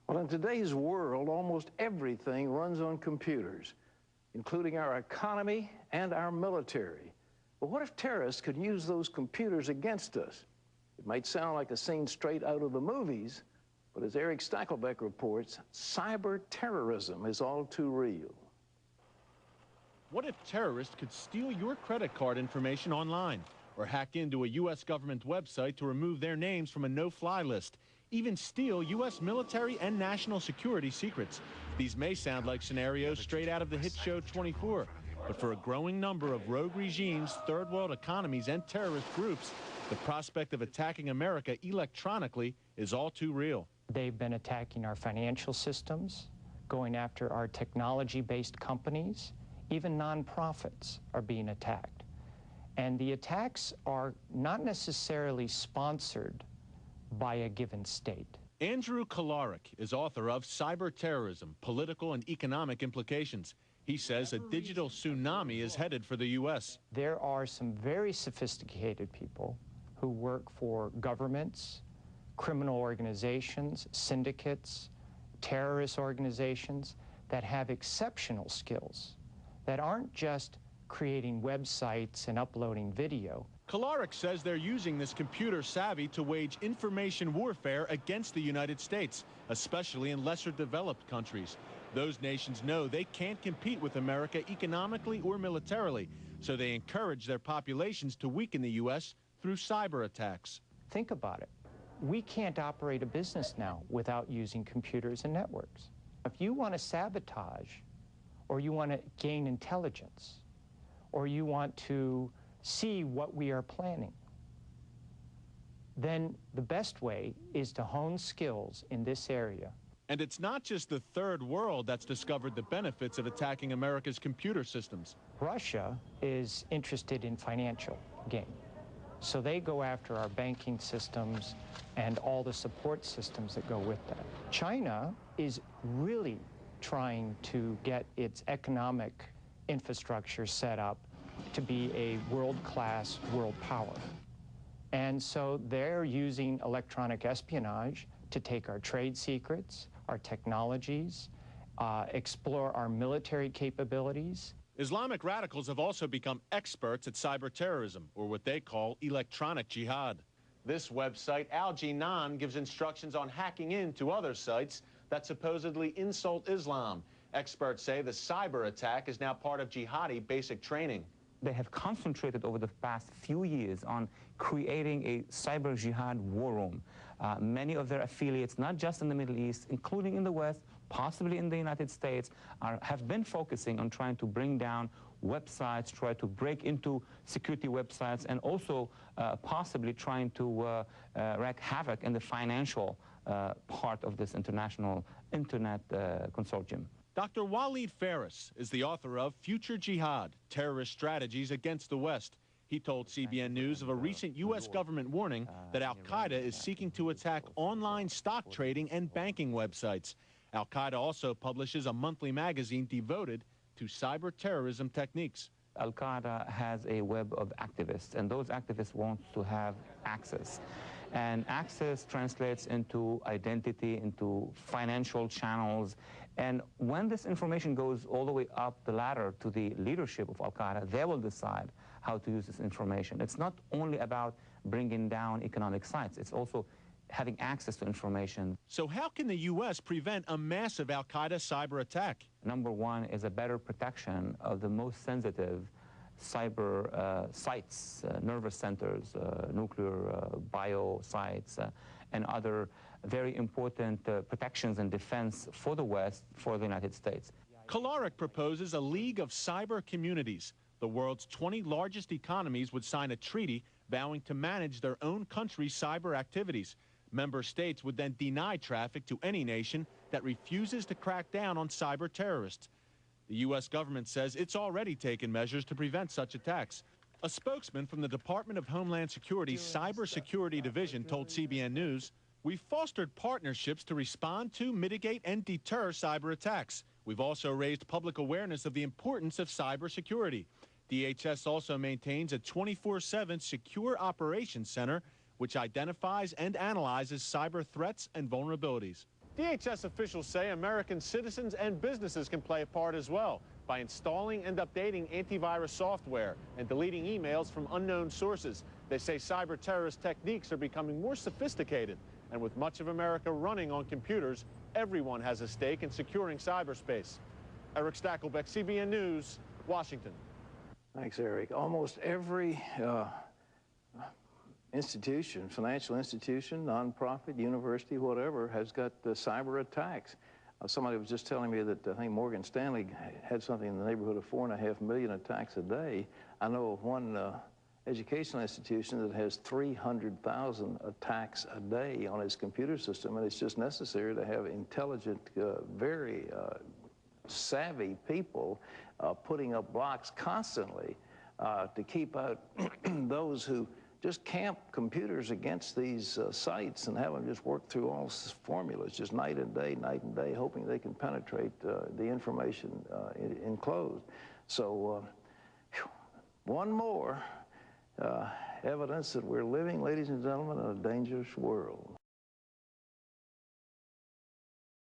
Well, in today's world, almost everything runs on computers, including our economy and our military. But what if terrorists could use those computers against us? It might sound like a scene straight out of the movies, but as Eric Stakelbeck reports, cyber-terrorism is all too real. What if terrorists could steal your credit card information online or hack into a U.S. government website to remove their names from a no-fly list, even steal U.S. military and national security secrets? These may sound like scenarios straight out of the hit show 24, but for a growing number of rogue regimes, third world economies, and terrorist groups, the prospect of attacking America electronically is all too real. They've been attacking our financial systems, going after our technology-based companies. Even nonprofits are being attacked. And the attacks are not necessarily sponsored by a given state. Andrew Kolarik is author of Cyber-Terrorism, Political and Economic Implications. He says a digital tsunami is headed for the U.S. There are some very sophisticated people who work for governments, criminal organizations, syndicates, terrorist organizations that have exceptional skills, that aren't just creating websites and uploading video. Kolarik says they're using this computer savvy to wage information warfare against the United States, especially in lesser developed countries. Those nations know they can't compete with America economically or militarily, so they encourage their populations to weaken the U.S. through cyber attacks. Think about it. We can't operate a business now without using computers and networks. If you want to sabotage, or you want to gain intelligence, or you want to see what we are planning, then the best way is to hone skills in this area. And it's not just the third world that's discovered the benefits of attacking America's computer systems. Russia is interested in financial gain. So they go after our banking systems and all the support systems that go with that. China is really trying to get its economic infrastructure set up to be a world-class world power. And so they're using electronic espionage to take our trade secrets, our technologies, explore our military capabilities. Islamic radicals have also become experts at cyber-terrorism, or what they call electronic jihad. This website, Al Jinan, gives instructions on hacking into other sites that supposedly insult Islam. Experts say the cyber attack is now part of jihadi basic training. They have concentrated over the past few years on creating a cyber jihad war room. Many of their affiliates, not just in the Middle East, including in the West, possibly in the United States, have been focusing on trying to bring down websites, try to break into security websites, and also possibly trying to wreak havoc in the financial part of this international internet consortium. Dr. Waleed Faris is the author of Future Jihad, Terrorist Strategies Against the West. He told CBN News of a recent U.S. government warning that al-Qaeda is seeking to attack online stock trading and banking websites. Al-Qaeda also publishes a monthly magazine devoted to cyber-terrorism techniques. Al-Qaeda has a web of activists, and those activists want to have access. And access translates into identity, into financial channels. And when this information goes all the way up the ladder to the leadership of Al-Qaeda, they will decide how to use this information. It's not only about bringing down economic sites, it's also having access to information. So how can the U.S. prevent a massive Al-Qaeda cyber attack? Number one is a better protection of the most sensitive cyber sites, nervous centers, nuclear bio sites, and other very important protections and defense for the West, for the United States. Kolarik proposes a league of cyber communities. The world's 20 largest economies would sign a treaty vowing to manage their own country's cyber activities. Member states would then deny traffic to any nation that refuses to crack down on cyber terrorists. The U.S. government says it's already taken measures to prevent such attacks. A spokesman from the Department of Homeland Security's Cybersecurity Division told CBN News, "We've fostered partnerships to respond to, mitigate, and deter cyber attacks. We've also raised public awareness of the importance of cybersecurity. DHS also maintains a 24/7 secure operations center which identifies and analyzes cyber threats and vulnerabilities." DHS officials say American citizens and businesses can play a part as well by installing and updating antivirus software and deleting emails from unknown sources. They say cyber-terrorist techniques are becoming more sophisticated, and with much of America running on computers, everyone has a stake in securing cyberspace. Eric Stakelbeck, CBN News, Washington. Thanks, Eric. Almost every institution, financial institution, nonprofit, university, whatever, has got cyber attacks. Somebody was just telling me that I think Morgan Stanley had something in the neighborhood of 4.5 million attacks a day. I know of one educational institution that has 300,000 attacks a day on its computer system, and it's just necessary to have intelligent, very savvy people putting up blocks constantly to keep out those who just camp computers against these sites and have them just work through all formulas, just night and day, hoping they can penetrate the information enclosed. So one more evidence that we're living, ladies and gentlemen, in a dangerous world.